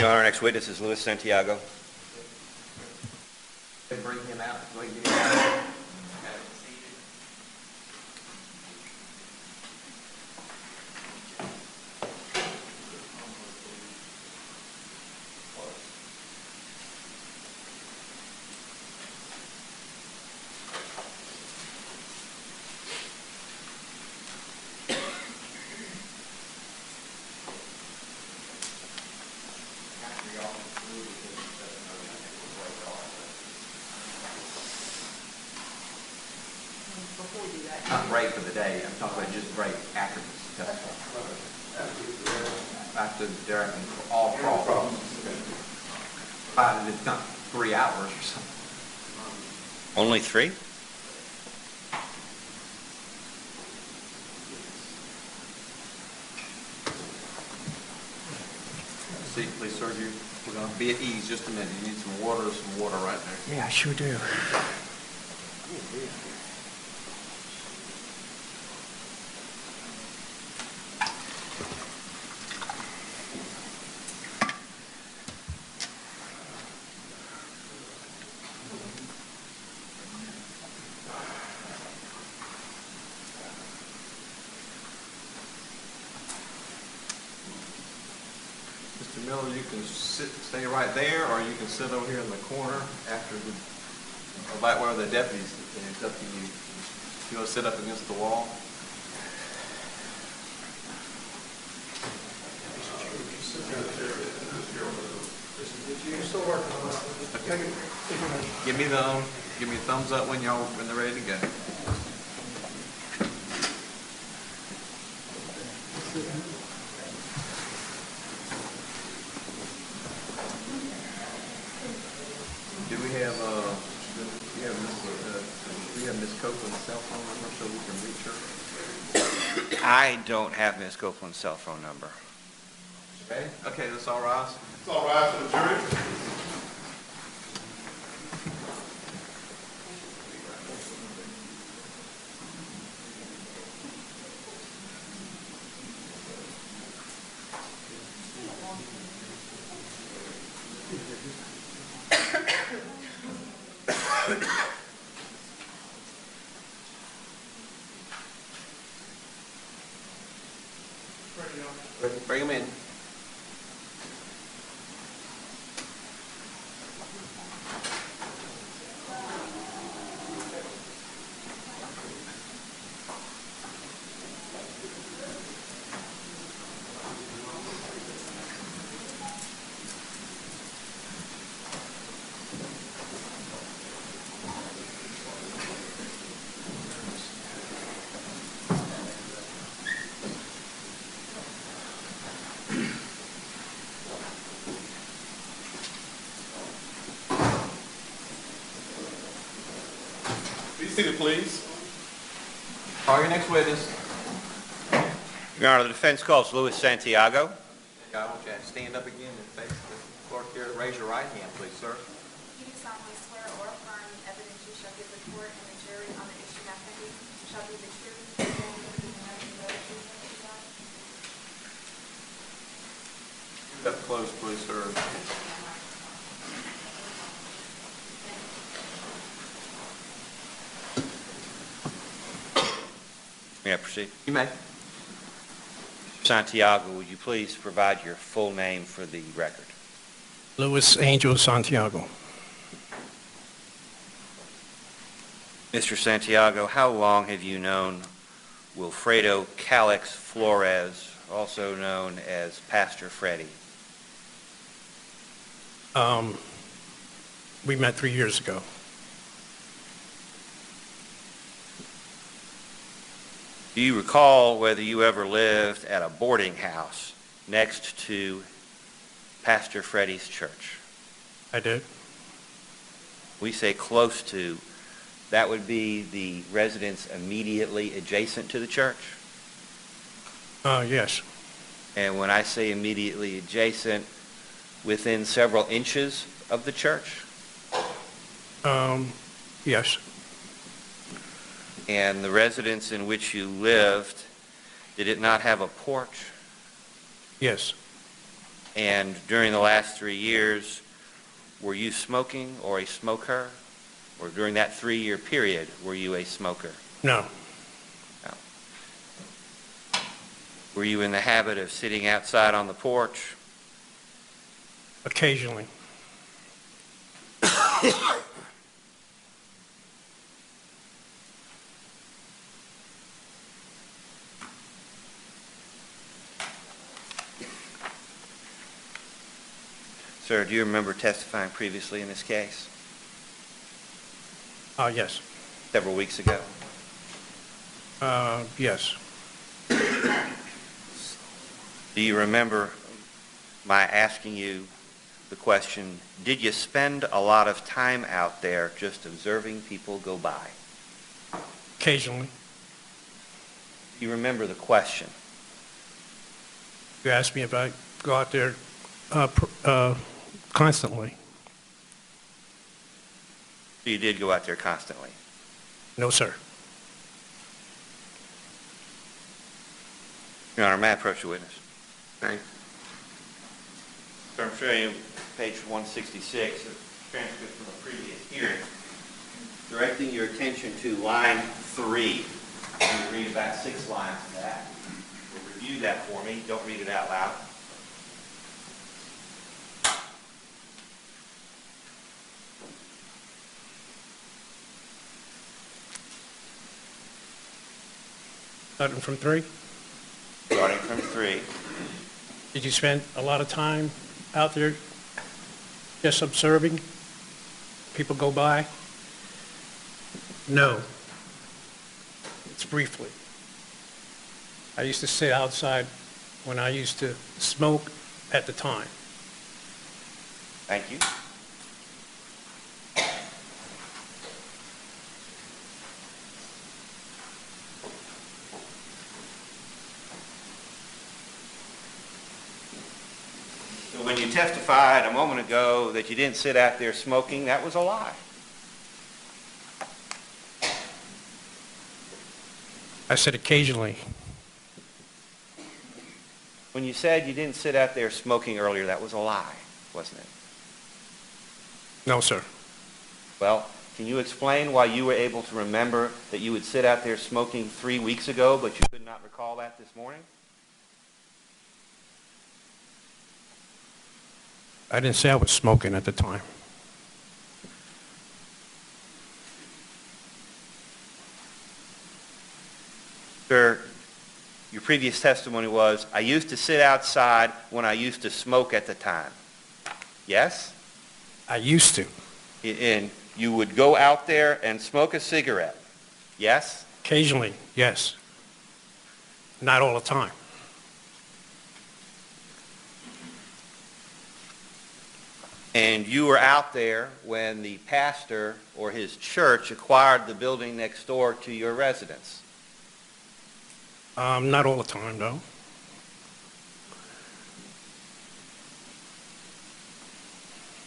Your Honor, our next witness is Luis Santiago. Bring him out. Go ahead and get him out. Before we do that. Not break for the day. I'm talking about just break after this testimony. After Derek and all cross. It's not 3 hours or something. Only 3? See, please, sir, we're going to be at ease just a minute. You need some water right there. Yeah, I sure do. Mr. Miller, you can stay right there, or you can sit over here in the corner after right where the deputies. It's up to you. You want to sit up against the wall? Okay. Give me a thumbs up when they're ready to go. Do we have Miss Copeland's cell phone number so we can reach her? I don't have Ms. Copeland's cell phone number. Okay. Okay, that's all right. It's all right for the jury. Bring him in. Be seated, please. Call your next witness. Your Honor, the defense calls Luis Santiago. I want you to stand up again and face the clerk here. Raise your right hand, please, sir. You do solemnly swear or affirm the evidence you shall give the court and the jury on the issue at hand shall be the truth, the whole truth, and nothing but the truth and the truth. Step close, please, sir. May I proceed? You may. Santiago, would you please provide your full name for the record? Luis Angel Santiago. Mr. Santiago, how long have you known Wilfredo Calix Flores, also known as Pastor Freddie? We met 3 years ago. Do you recall whether you ever lived at a boarding house next to Pastor Freddie's church? I did. We say close to. That would be the residence immediately adjacent to the church? Yes. And when I say immediately adjacent, within several inches of the church? Yes. And the residence in which you lived, did it not have a porch? Yes. And during the last 3 years, were you smoking or a smoker? Or during that 3-year period, were you a smoker? No. No. Were you in the habit of sitting outside on the porch? Occasionally. Sir, do you remember testifying previously in this case, Yes. several weeks ago? Yes. Do you remember my asking you the question, did you spend a lot of time out there just observing people go by? Occasionally. Do you remember the question? You asked me if I go out there constantly. So you did go out there constantly. No, sir. Your Honor, may I approach the witness? Thank you. Sir, I'm showing you page 166 of transcript from a previous hearing. Directing your attention to line 3. You read about 6 lines of that. Review that for me. Don't read it out loud. Starting from 3. Starting from 3. Did you spend a lot of time out there just observing people go by? No. It's briefly. I used to sit outside when I used to smoke at the time. Thank you. So when you testified a moment ago that you didn't sit out there smoking, that was a lie. I said occasionally. When you said you didn't sit out there smoking earlier, that was a lie, wasn't it? No, sir. Well, can you explain why you were able to remember that you would sit out there smoking 3 weeks ago, but you could not recall that this morning? I didn't say I was smoking at the time. Sir, your previous testimony was, I used to sit outside when I used to smoke at the time. Yes? I used to. And you would go out there and smoke a cigarette. Yes? Occasionally, yes. Not all the time. And you were out there when the pastor or his church acquired the building next door to your residence. Not all the time, though.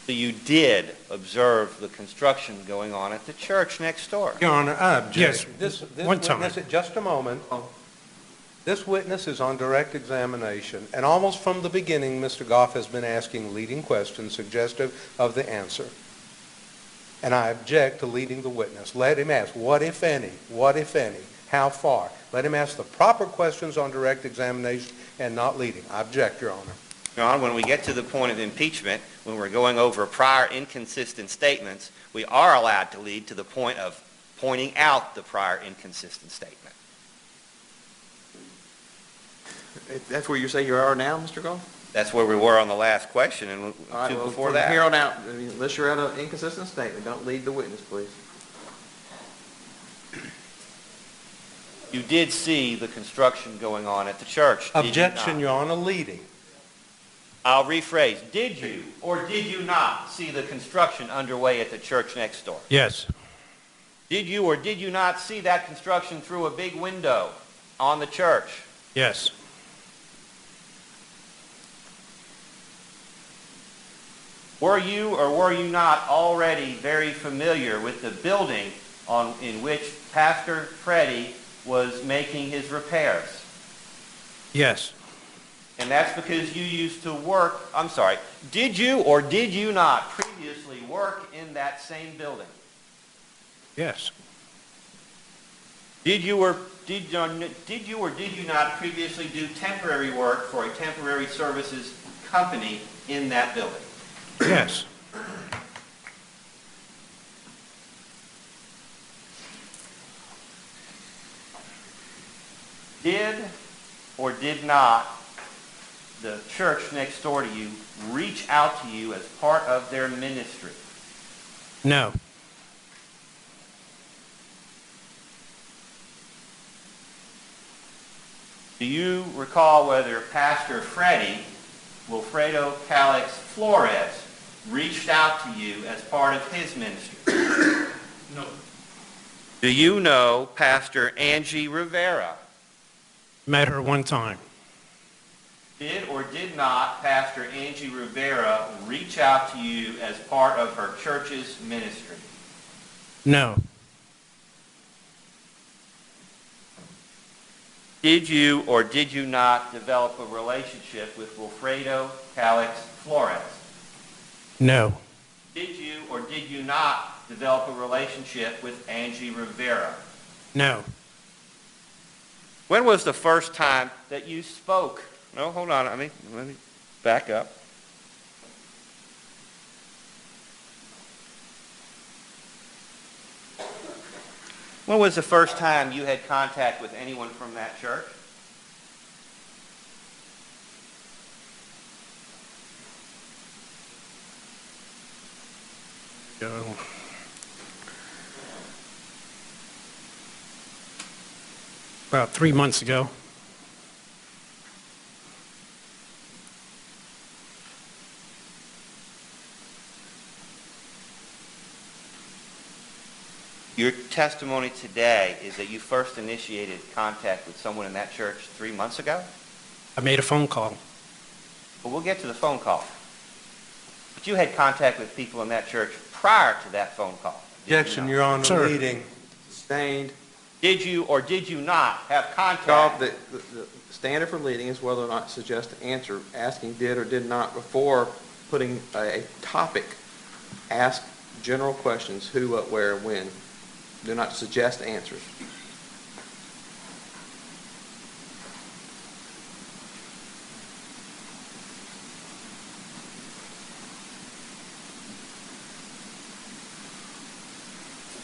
So you did observe the construction going on at the church next door. Your Honor, I object. Yes, This one time. witness, just a moment. This witness is on direct examination, and almost from the beginning, Mr. Goff has been asking leading questions suggestive of the answer. And I object to leading the witness. Let him ask, what if any, how far? Let him ask the proper questions on direct examination and not leading. I object, Your Honor. Your Honor, when we get to the point of impeachment, when we're going over prior inconsistent statements, we are allowed to lead to the point of pointing out the prior inconsistent statement. That's where you say you are now, Mr. Goff? That's where we were on the last question and All right, two well, before from that. here on out, I mean, unless you're at an inconsistent statement, don't lead the witness, please. You did see the construction going on at the church, did you Objection, not? Your Honor, leading. I'll rephrase. Did you or did you not see the construction underway at the church next door? Yes. Did you or did you not see that construction through a big window on the church? Yes. Were you or were you not already very familiar with the building in which Pastor Freddie was making his repairs? Yes. And that's because you used to work, I'm sorry, did you or did you not previously work in that same building? Yes. Did you or did you not previously do temporary work for a temporary services company in that building? Yes. Did or did not the church next door to you reach out to you as part of their ministry? No. Do you recall whether Pastor Freddie Wilfredo Calix Flores reached out to you as part of his ministry? No. Do you know Pastor Angie Rivera? Met her one time. Did or did not Pastor Angie Rivera reach out to you as part of her church's ministry? No. Did you or did you not develop a relationship with Wilfredo Calix Flores? No. Did you or did you not develop a relationship with Angie Rivera? No. When was the first time that you spoke? No, hold on. Let me back up. When was the first time you had contact with anyone from that church? About 3 months ago. Your testimony today is that you first initiated contact with someone in that church 3 months ago? I made a phone call. Well, we'll get to the phone call. But you had contact with people in that church prior to that phone call. did you Objection, not? Your Honor, Sir. leading. Sustained. Did you or did you not have Bob, contact? the standard for leading is whether or not suggest an answer. Asking did or did not before putting a topic. Ask general questions, who, what, where, when. Do not suggest answers.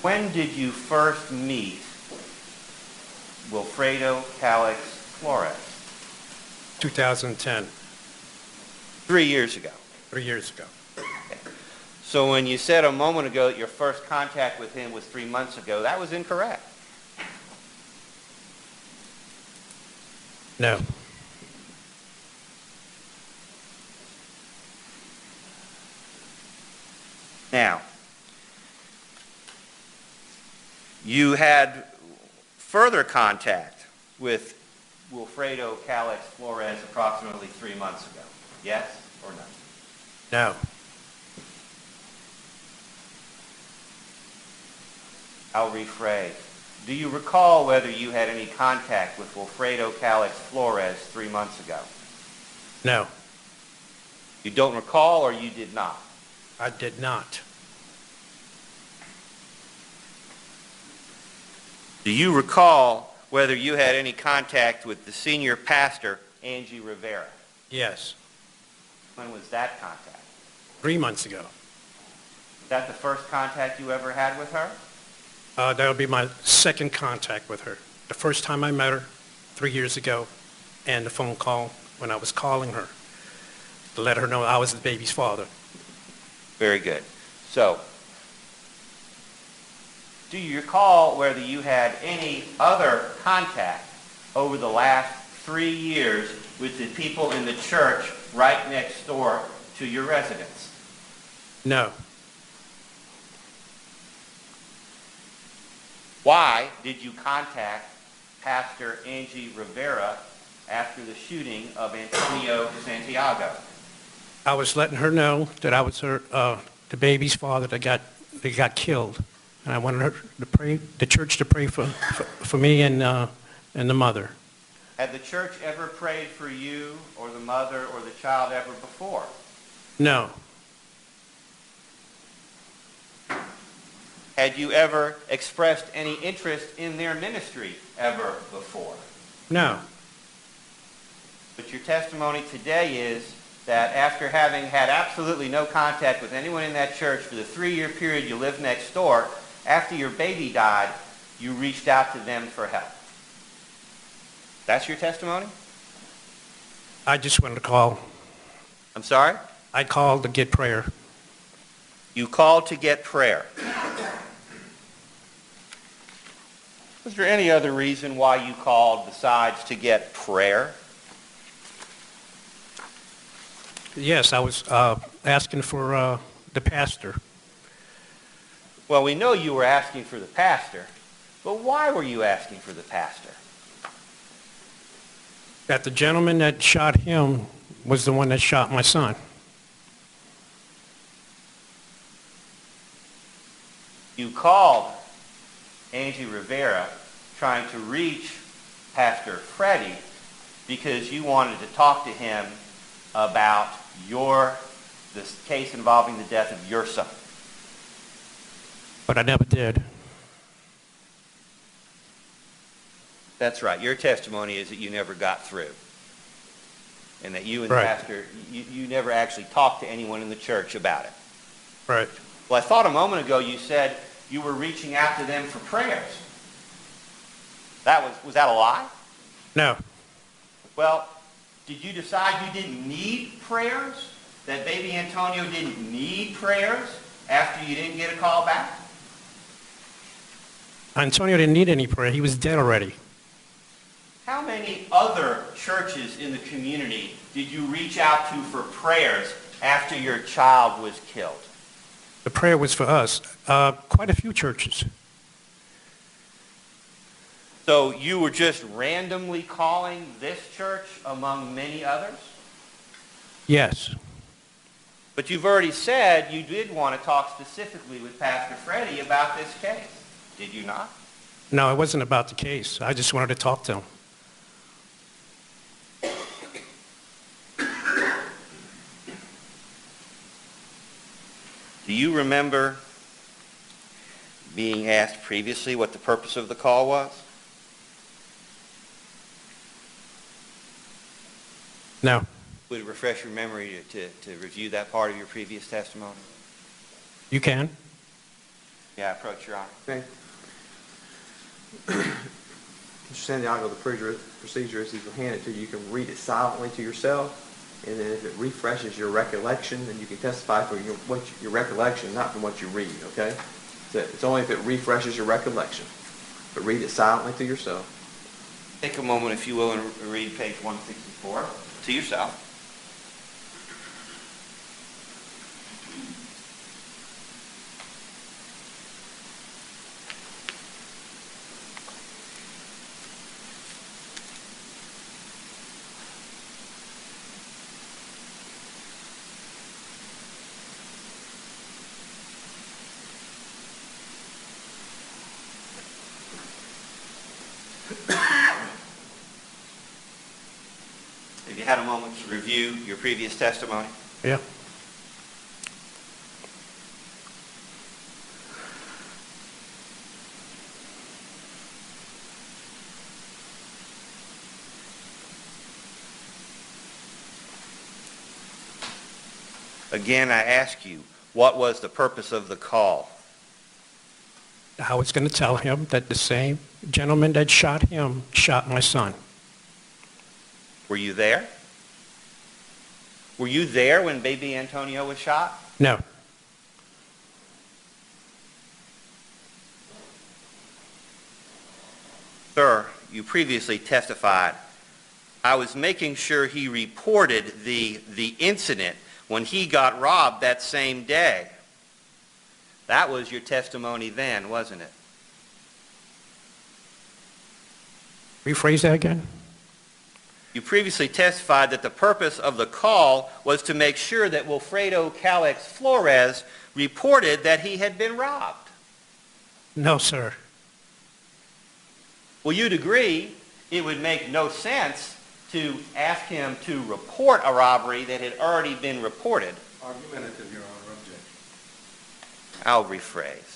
When did you first meet Wilfredo Calix Flores? 2010. 3 years ago. 3 years ago. So when you said a moment ago that your first contact with him was 3 months ago, that was incorrect. No. Now, you had further contact with Wilfredo Calix Flores approximately 3 months ago. Yes or no? No. I'll rephrase. Do you recall whether you had any contact with Wilfredo Calix Flores 3 months ago? No. You don't recall or you did not? I did not. Do you recall whether you had any contact with the senior pastor, Angie Rivera? Yes. When was that contact? 3 months ago. Was that the first contact you ever had with her? That'll be my second contact with her. The first time I met her 3 years ago, and the phone call when I was calling her to let her know I was the baby's father. Very good. So, do you recall whether you had any other contact over the last 3 years with the people in the church right next door to your residence? No. Why did you contact Pastor Angie Rivera after the shooting of Antonio Santiago? I was letting her know that I was the baby's father that got killed, and I wanted her to pray, the church to pray for me and the mother. Had the church ever prayed for you or the mother or the child ever before? No. Had you ever expressed any interest in their ministry ever before? No. But your testimony today is that after having had absolutely no contact with anyone in that church for the 3-year period you lived next door, after your baby died, you reached out to them for help. That's your testimony? I just wanted to call. I'm sorry? I called to get prayer. You called to get prayer. Was there any other reason why you called besides to get prayer? Yes, I was asking for the pastor. Well, we know you were asking for the pastor, but why were you asking for the pastor? That the gentleman that shot him was the one that shot my son. You called Angie Rivera trying to reach Pastor Freddie because you wanted to talk to him about this case involving the death of your son. But I never did. That's right. Your testimony is that you never got through. And that you and Right. the pastor, you never actually talked to anyone in the church about it. Right. Well, I thought a moment ago you said you were reaching out to them for prayers. Was that a lie? No. Well, did you decide you didn't need prayers? That baby Antonio didn't need prayers after you didn't get a call back? Antonio didn't need any prayer. He was dead already. How many other churches in the community did you reach out to for prayers after your child was killed? The prayer was for us. Quite a few churches. So you were just randomly calling this church among many others? Yes. But you've already said you did want to talk specifically with Pastor Freddie about this case. Did you not? No, it wasn't about the case. I just wanted to talk to him. Do you remember being asked previously what the purpose of the call was? No. Would it refresh your memory to review that part of your previous testimony? You can? Yeah, approach, Your Honor. Okay. Mr. Santiago, the procedure is he will hand it to you. You can read it silently to yourself, and then if it refreshes your recollection, then you can testify for your recollection, not from what you read, okay? So it's only if it refreshes your recollection. But read it silently to yourself. Take a moment, if you will, and read page 164 to yourself. Have you had a moment to review your previous testimony? Yeah. Again, I ask you, what was the purpose of the call? I was going to tell him that the same gentleman that shot him shot my son. Were you there? Were you there when baby Antonio was shot? No. Sir, you previously testified. I was making sure he reported the incident when he got robbed that same day. That was your testimony then, wasn't it? Rephrase that again? You previously testified that the purpose of the call was to make sure that Wilfredo Calix Flores reported that he had been robbed. No, sir. Well, you'd agree it would make no sense to ask him to report a robbery that had already been reported. Argumentative, Your Honor. Objection. I'll rephrase.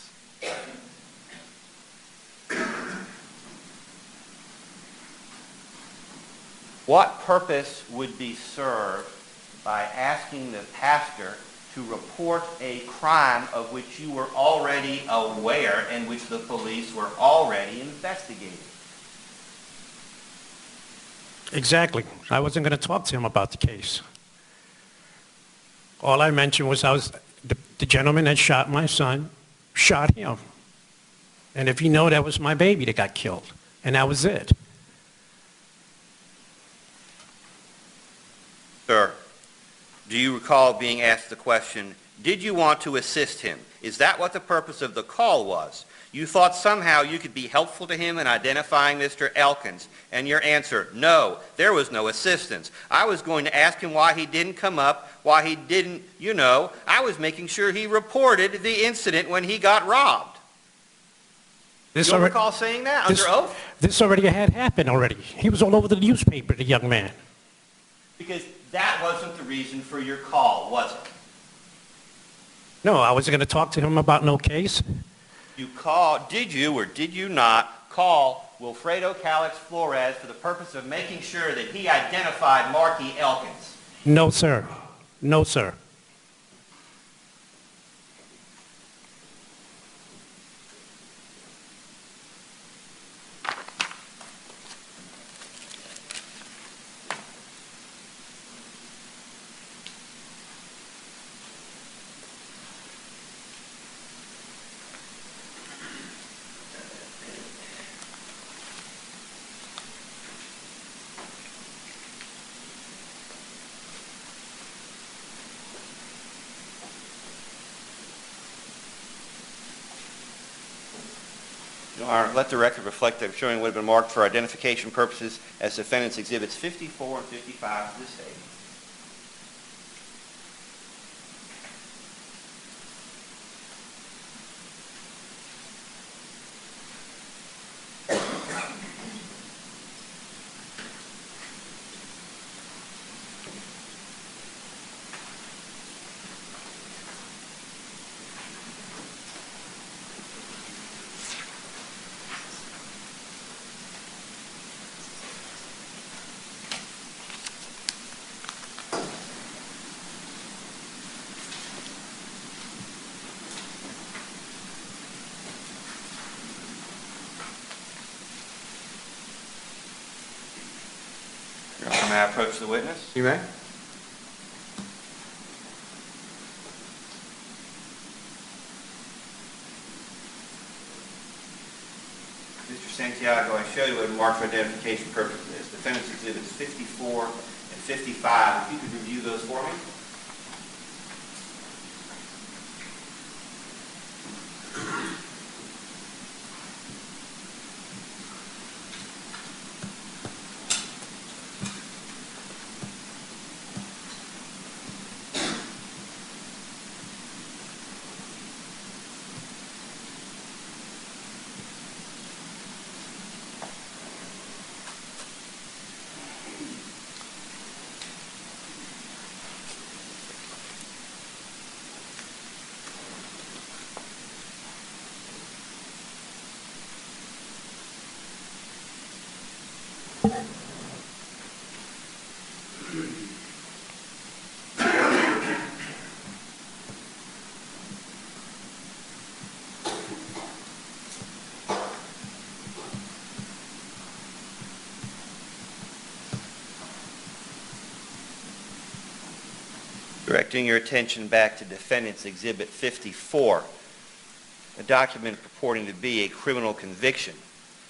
What purpose would be served by asking the pastor to report a crime of which you were already aware and which the police were already investigating? Exactly. I wasn't going to talk to him about the case. All I mentioned was the gentleman that shot my son shot him. And if you know, that was my baby that got killed. And that was it. Sir, do you recall being asked the question, did you want to assist him? Is that what the purpose of the call was? You thought somehow you could be helpful to him in identifying Mr. Elkins, and your answer, no, there was no assistance. I was going to ask him why he didn't come up, why he didn't, I was making sure he reported the incident when he got robbed. You don't recall saying that under oath? This already had happened already. He was all over the newspaper, the young man. Because that wasn't the reason for your call, was it? No, I wasn't going to talk to him about no case. You called, did you or did you not call Wilfredo Calix Flores for the purpose of making sure that he identified Marky Elkins? No, sir. No, sir. Your Honor, let the record reflect that showing would have been marked for identification purposes as defendants exhibits 54 and 55 to this statement. Your Honor, may I approach the witness? You may. Mr. Santiago, I showed you what marked for identification purposes as defendants exhibits 54 and 55. If you could review those for me. Directing your attention back to Defendant's Exhibit 54, a document purporting to be a criminal conviction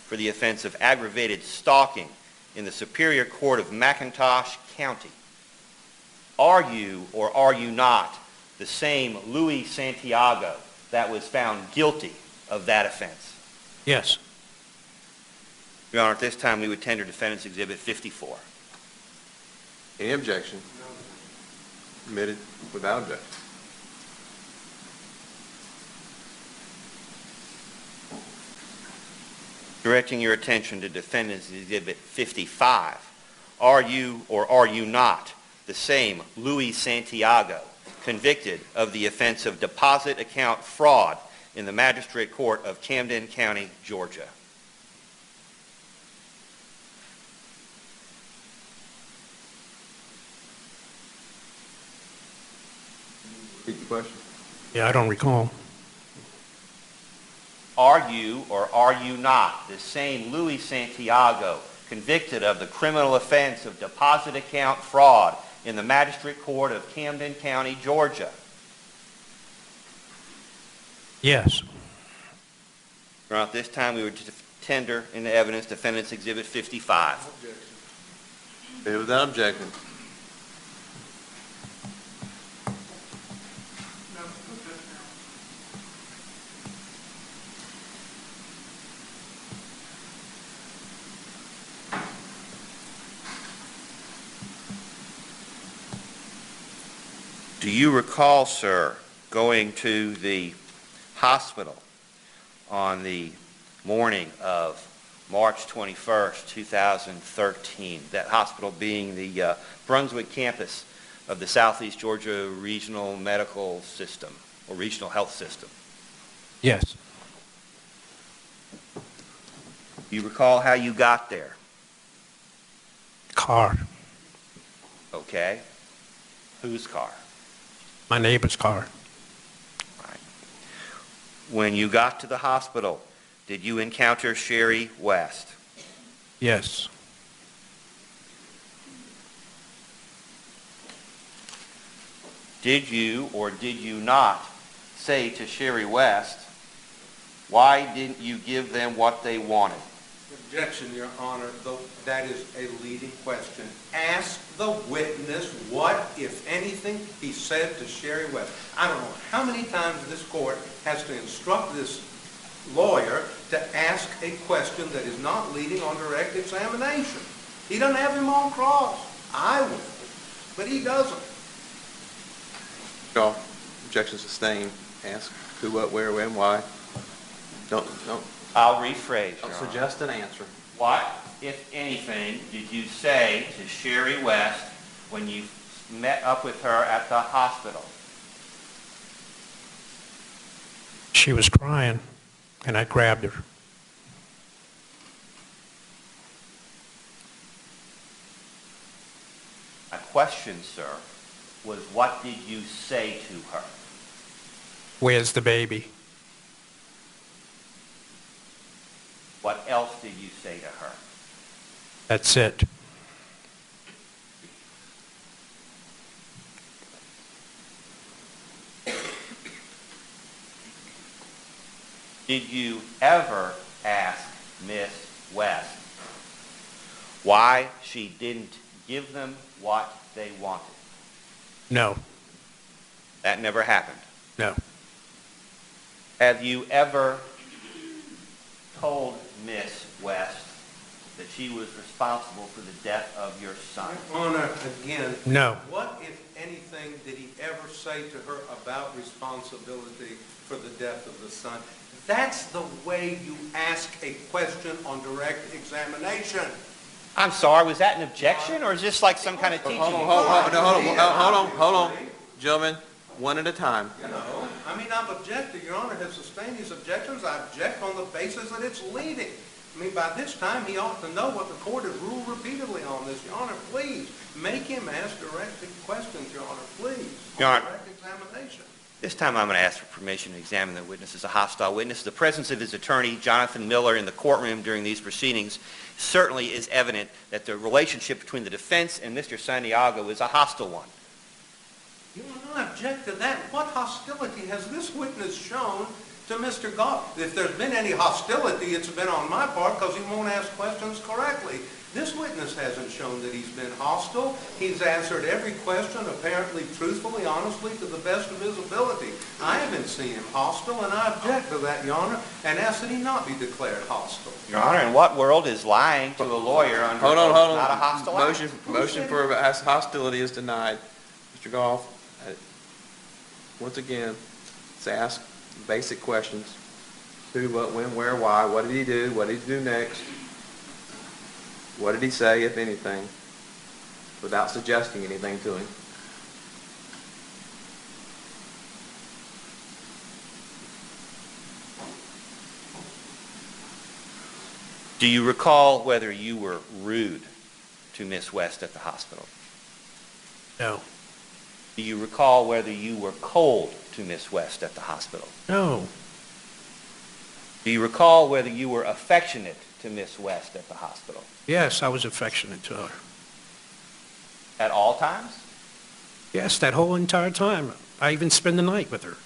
for the offense of aggravated stalking in the Superior Court of McIntosh County. Are you or are you not the same Louis Santiago that was found guilty of that offense? Yes. Your Honor, at this time we would tender Defendant's Exhibit 54. Any objection? Admitted without objection. Directing your attention to Defendant's Exhibit 55. Are you or are you not the same Louis Santiago, convicted of the offense of deposit account fraud in the Magistrate Court of Camden County, Georgia? Repeat the question. Yeah, I don't recall. Are you or are you not the same Louis Santiago, convicted of the criminal offense of deposit account fraud in the Magistrate Court of Camden County, Georgia? Yes. Your Honor, at this time we would tender into evidence Defendant's Exhibit 55. Without objection. Do you recall, sir, going to the hospital on the morning of March 21st, 2013, that hospital being the Brunswick campus of the Southeast Georgia Regional Medical System, or Regional Health System? Yes. Do you recall how you got there? Car. Okay. Whose car? My neighbor's car. Right. When you got to the hospital, did you encounter Sherry West? Yes. Did you or did you not say to Sherry West, why didn't you give them what they wanted? Objection, Your Honor. That is a leading question. Ask the witness what, if anything, he said to Sherry West. I don't know how many times this court has to instruct this lawyer to ask a question that is not leading on direct examination. He doesn't have him on cross. I would, but he doesn't. Call. Objection sustained. Ask who, what, where, when, why. Don't I'll rephrase, Your Honor. suggest an answer. What, if anything, did you say to Sherry West when you met up with her at the hospital? She was crying, and I grabbed her. My question, sir, was what did you say to her? Where's the baby? What else did you say to her? That's it. Did you ever ask Miss West why she didn't give them what they wanted? No. That never happened. No. Have you ever told Miss West that she was responsible for the death of your son? Your Honor, again, No. what, if anything, did he ever say to her about responsibility for the death of the son? That's the way you ask a question on direct examination. I'm sorry, was that an objection, or is this like some kind of teaching? Hold on. Gentlemen, one at a time. No, I mean, I've objected. Your Honor has sustained his objections. I object on the basis that it's leading. I mean, by this time, he ought to know what the court has ruled repeatedly on this. Your Honor, please, make him ask direct questions, Your Honor, please. Your Honor. Direct examination. This time I'm going to ask for permission to examine the witness as a hostile witness. The presence of his attorney, Jonathan Miller, in the courtroom during these proceedings certainly is evident that the relationship between the defense and Mr. Santiago is a hostile one. Your Honor, I object to that. What hostility has this witness shown to Mr. Goff? If there's been any hostility, it's been on my part because he won't ask questions correctly. This witness hasn't shown that he's been hostile. He's answered every question apparently truthfully, honestly, to the best of his ability. I haven't seen him hostile, and I object to that, Your Honor, and ask that he not be declared hostile. Your Honor, in what world is lying to a lawyer under Hold on. not a hostile act? Motion for hostility is denied. Mr. Goff, once again, let's ask basic questions. Who, what, when, where, why, what did he do, what did he do next? What did he say, if anything, without suggesting anything to him? Do you recall whether you were rude to Miss West at the hospital? No. Do you recall whether you were cold to Miss West at the hospital? No. Do you recall whether you were affectionate to Miss West at the hospital? Yes, I was affectionate to her. At all times? Yes, that whole entire time. I even spent the night with her.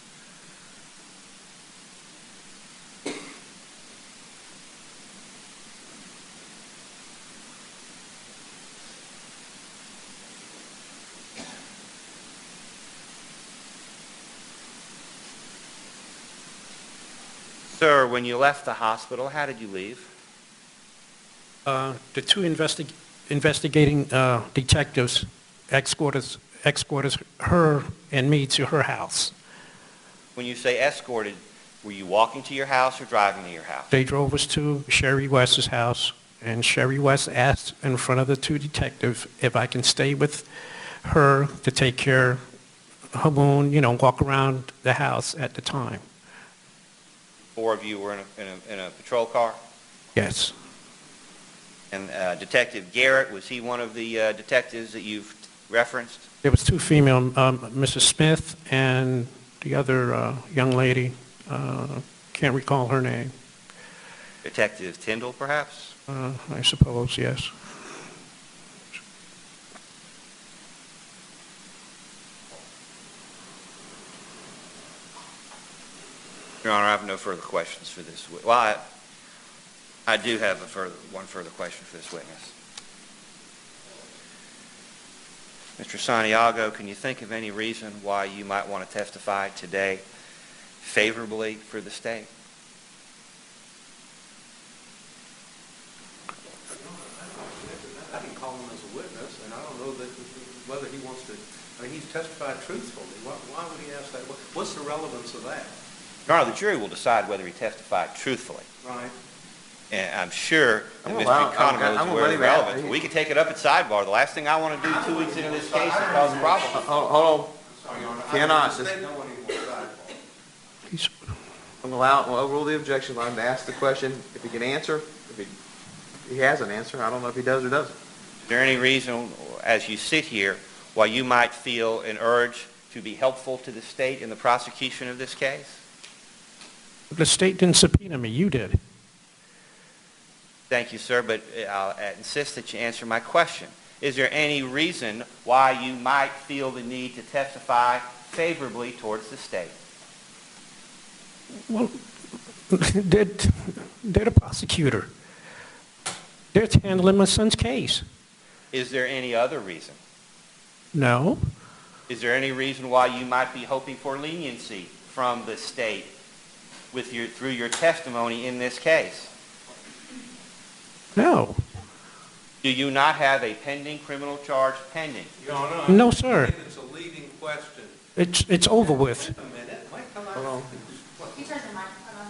Sir, when you left the hospital, how did you leave? The two investigating detectives escorted her and me to her house. When you say escorted, were you walking to your house or driving to your house? They drove us to Sherry West's house, and Sherry West asked in front of the two detectives if I can stay with her to take care of her wound, walk around the house at the time. 4 of you were in a patrol car? Yes. And Detective Garrett, was he one of the detectives that you've referenced? There was two female, Mrs. Smith and the other young lady, can't recall her name. Detective Tyndall, perhaps? I suppose, yes. Your Honor, I have no further questions for this. Well, I do have one further question for this witness. Mr. Santiago, can you think of any reason why you might want to testify today favorably for the state? I didn't call him as a witness, and I don't know whether he wants to. I mean, he's testified truthfully. Why would he ask that? What's the relevance of that? Your Honor, the jury will decide whether he testified truthfully. Right. And I'm sure that Mr. I'm Economou is gonna aware let of him the out. relevance. We can take it up at sidebar. The last thing I want to do 2 weeks into this case is cause a problem. Hold on. Sorry, Your Honor. Cannot. I don't know any more sidebar. I'm allowed, we'll overrule the objection line to ask the question. If he can answer, if he has an answer, I don't know if he does or doesn't. Is there any reason, as you sit here, why you might feel an urge to be helpful to the state in the prosecution of this case? The state didn't subpoena me, you did. Thank you, sir, but I'll insist that you answer my question. Is there any reason why you might feel the need to testify favorably towards the state? Well, they're the prosecutor. They're handling my son's case. Is there any other reason? No. Is there any reason why you might be hoping for leniency from the state through your testimony in this case? No. Do you not have a pending criminal charge pending? Your Honor, No, sir. I think it's a leading question. It's over with. Wait a minute. Wait, come on. Hold on. You turn the microphone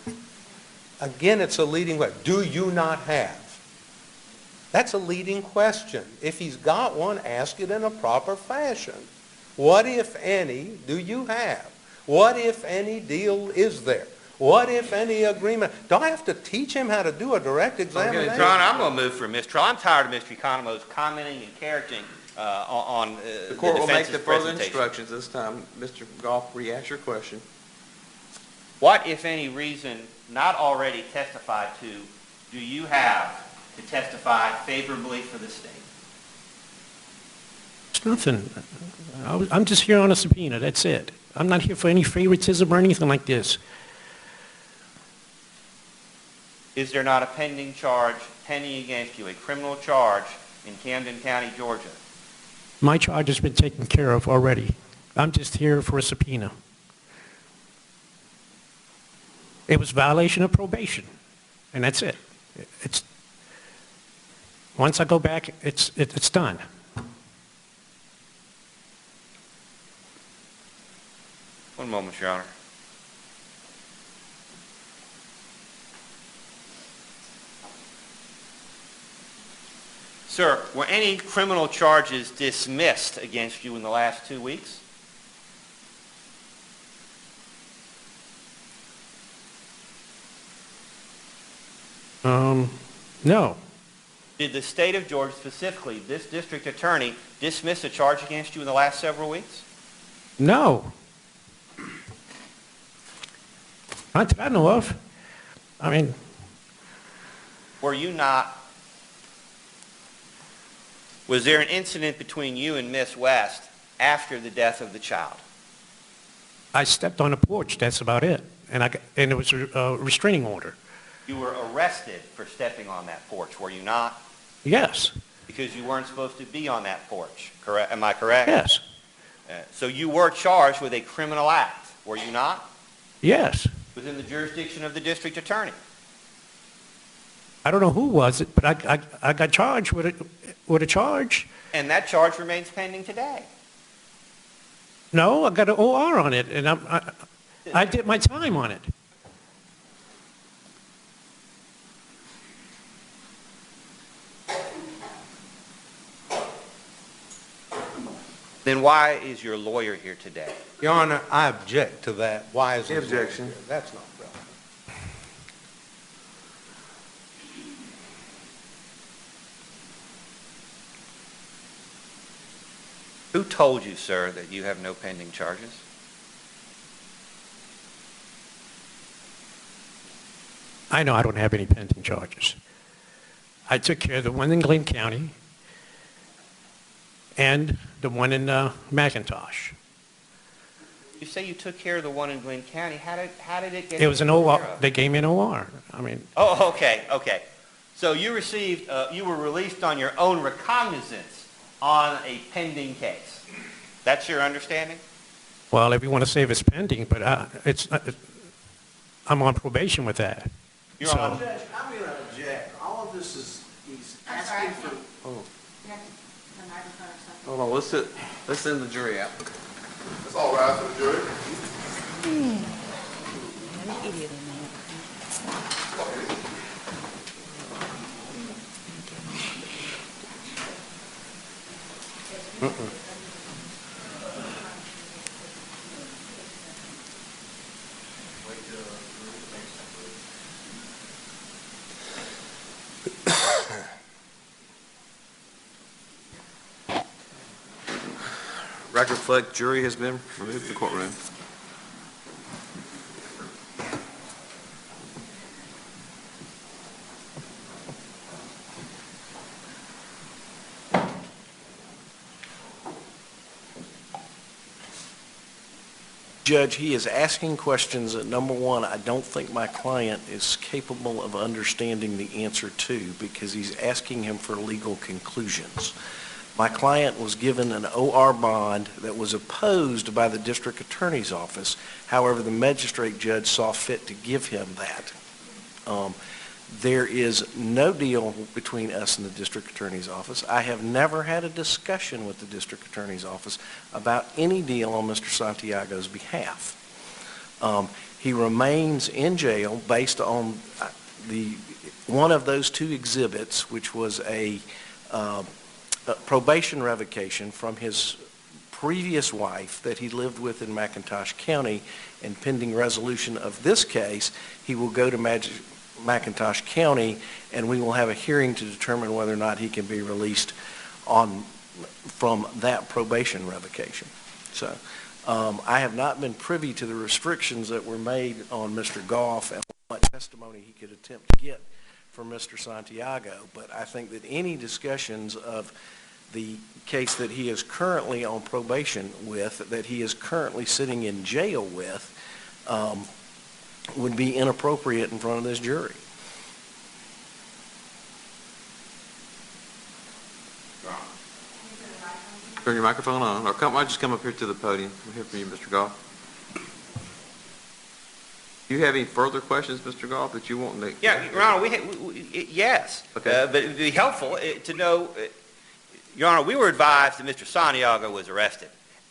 on. Again, it's a leading question. Do you not have? That's a leading question. If he's got one, ask it in a proper fashion. What, if any, do you have? What, if any, deal is there? What, if any, agreement? Do I have to teach him how to do a direct examination? Your Honor, I'm going to move for mistrial. I'm tired of Mr. Economou's commenting and charactering on The court will make defense's the further presentation. instructions this time. Mr. Goff, re-ask your question. What, if any, reason not already testified to do you have to testify favorably for the state? It's nothing. I'm just here on a subpoena, that's it. I'm not here for any favoritism or anything like this. Is there not a pending charge pending against you, a criminal charge in Camden County, Georgia? My charge has been taken care of already. I'm just here for a subpoena. It was violation of probation, and that's it. Once I go back, it's done. One moment, Your Honor. Sir, were any criminal charges dismissed against you in the last 2 weeks? No. Did the state of Georgia, specifically this district attorney, dismiss a charge against you in the last several weeks? No. Not that I know of. I mean, Were you not? Was there an incident between you and Miss West after the death of the child? I stepped on a porch, that's about it. And it was a restraining order. You were arrested for stepping on that porch, were you not? Yes. Because you weren't supposed to be on that porch, correct? Am I correct? Yes. So you were charged with a criminal act, were you not? Yes. Within the jurisdiction of the district attorney. I don't know who was it, but I got charged with a charge. And that charge remains pending today. No, I got an OR on it, and I did my time on it. Then why is your lawyer here today? Your Honor, I object to that. Why is it? Objection. That's not relevant. Who told you, sir, that you have no pending charges? I know I don't have any pending charges. I took care of the one in Glenn County and the one in McIntosh. You say you took care of the one in Glenn County. How did it get? It was an taken OR. care of? They gave me an OR. I mean, Oh, okay. So you received, you were released on your own recognizance on a pending case. That's your understanding? well, if you want to say it's pending, but I'm on probation with that. You're So- on. Judge, I'm going to object. All of this is, he's I'm sorry, asking for, the microphone or something. Hold on, let's send the jury out. Let's all rise for the jury. An idiot in there. Record reflect, jury has been removed from the courtroom. Judge, he is asking questions that, number one, I don't think my client is capable of understanding the answer to because he's asking him for legal conclusions. My client was given an OR bond that was opposed by the district attorney's office. However, the magistrate judge saw fit to give him that. There is no deal between us and the district attorney's office. I have never had a discussion with the district attorney's office about any deal on Mr. Santiago's behalf. He remains in jail based on one of those two exhibits, which was a probation revocation from his previous wife that he lived with in McIntosh County, and pending resolution of this case, he will go to McIntosh County, and we will have a hearing to determine whether or not he can be released from that probation revocation. So I have not been privy to the restrictions that were made on Mr. Goff and what testimony he could attempt to get from Mr. Santiago, but I think that any discussions of the case that he is currently on probation with, that he is currently sitting in jail with, would be inappropriate in front of this jury. Turn your microphone on, or just come up here to the podium. We'll hear from you, Mr. Goff. Do you have any further questions, Mr. Goff, that you want to? Yeah, Your Honor, yes. Okay. But it'd be helpful to know, Your Honor, we were advised that Mr. Santiago was arrested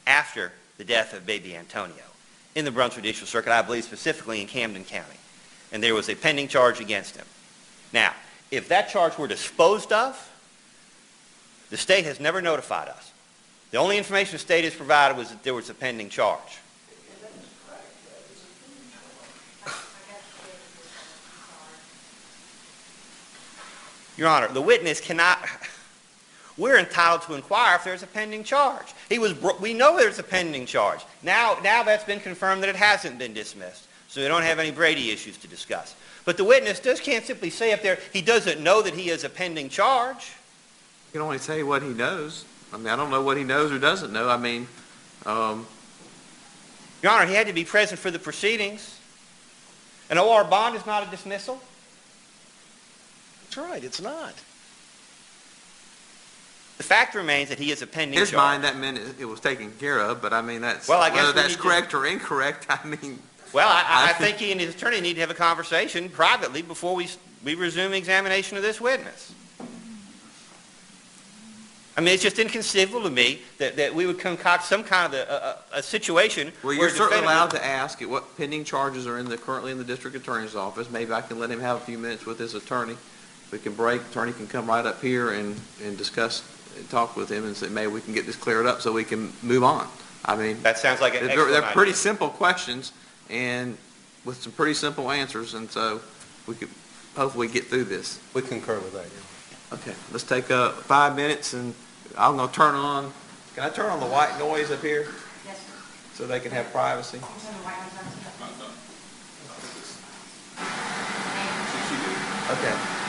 after the death of baby Antonio in the Brunswick Judicial Circuit, I believe specifically in Camden County. And there was a pending charge against him. Now, if that charge were disposed of, The state has never notified us. The only information the state has provided was that there was a pending charge. Your Honor, the witness cannot, we're entitled to inquire if there's a pending charge. We know there's a pending charge. Now that's been confirmed that it hasn't been dismissed, so we don't have any Brady issues to discuss. But the witness just can't simply say up there he doesn't know that he has a pending charge. You can only say what he knows. I mean, I don't know what he knows or doesn't know. I mean, Your Honor, he had to be present for the proceedings. An OR bond is not a dismissal. That's right, it's not. The fact remains that he has a pending in his charge. mind, that meant it was taken care of, but I mean, Well, I guess whether we that's need to- correct or incorrect, I mean. Well, I think he and his attorney need to have a conversation privately before we resume examination of this witness. I mean, it's just inconceivable to me that we would concoct some kind of a situation Well, where you're a certainly defendant allowed to ask what pending charges are currently in the district attorney's office. Maybe I can let him have a few minutes with his attorney. We can break, attorney can come right up here and discuss, and talk with him and say, maybe we can get this cleared up so we can move on. I mean, That sounds like an they're excellent pretty idea. simple questions and with some pretty simple answers, and so we could hopefully get through this. We concur with that, Your Honor. Okay, let's take 5 minutes, and I'm going to turn on, can I turn on the white noise up here? Yes, sir. So they can have privacy? Okay.